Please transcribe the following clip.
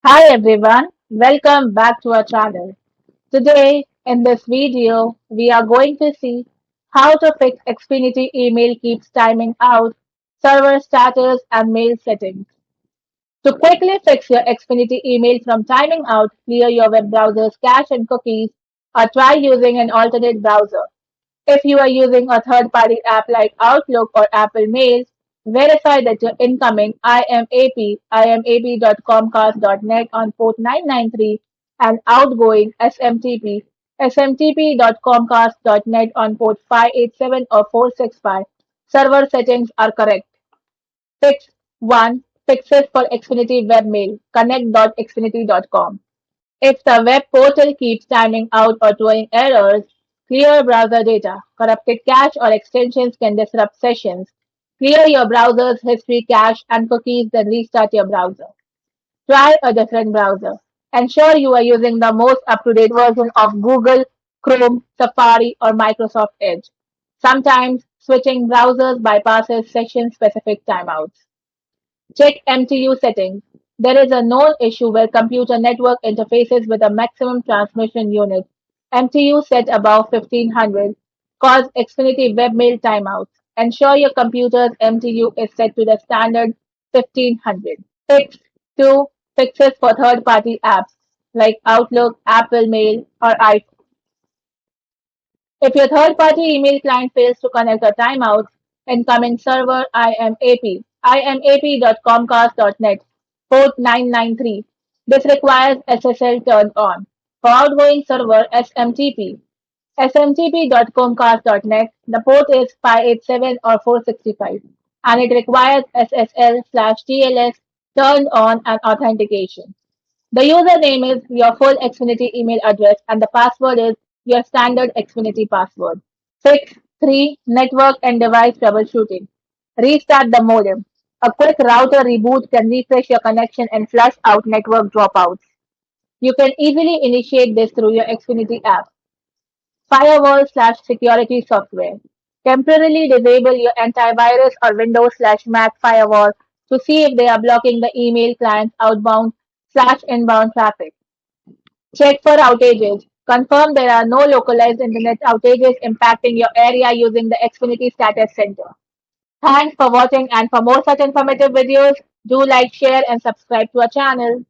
Hi everyone, welcome back to our channel. Today in this video, we are going to see how to fix Xfinity email keeps timing out, server status and mail settings. To quickly fix your Xfinity email from timing out, clear your web browser's cache and cookies or try using an alternate browser. If you are using a third-party app like Outlook or Apple Mail, verify that your incoming imap.comcast.net on port 993 and outgoing smtp.comcast.net on port 587 or 465 server settings are correct. Fix 1. Fixes for Xfinity webmail. Connect.xfinity.com. If the web portal keeps timing out or throwing errors, clear browser data. Corrupted cache or extensions can disrupt sessions. Clear your browser's history cache and cookies, then restart your browser. Try a different browser. Ensure you are using the most up-to-date version of Google, Chrome, Safari, or Microsoft Edge. Sometimes switching browsers bypasses session-specific timeouts. Check MTU settings. There is a known issue where computer network interfaces with a maximum transmission unit (MTU) set above 1500 cause Xfinity webmail timeouts. Ensure your computer's MTU is set to the standard 1500. Fix 2. Fixes for third-party apps like Outlook, Apple Mail, or iPhone. If your third-party email client fails to connect or timeouts, incoming server imap.comcast.net, port 993. This requires SSL turned on. For outgoing server smtp.comcast.net, the port is 587 or 465, and it requires SSL/TLS turned on and authentication. The username is your full Xfinity email address and the password is your standard Xfinity password. Fix 3. Network and device troubleshooting. Restart the modem. A quick router reboot can refresh your connection and flush out network dropouts. You can easily initiate this through your Xfinity app. Firewall/security software. Temporarily disable your antivirus or Windows/Mac firewall to see if they are blocking the email client's outbound/inbound traffic. Check for outages. Confirm there are no localized internet outages impacting your area using the Xfinity Status Center. Thanks for watching, and for more such informative videos, do like, share and subscribe to our channel.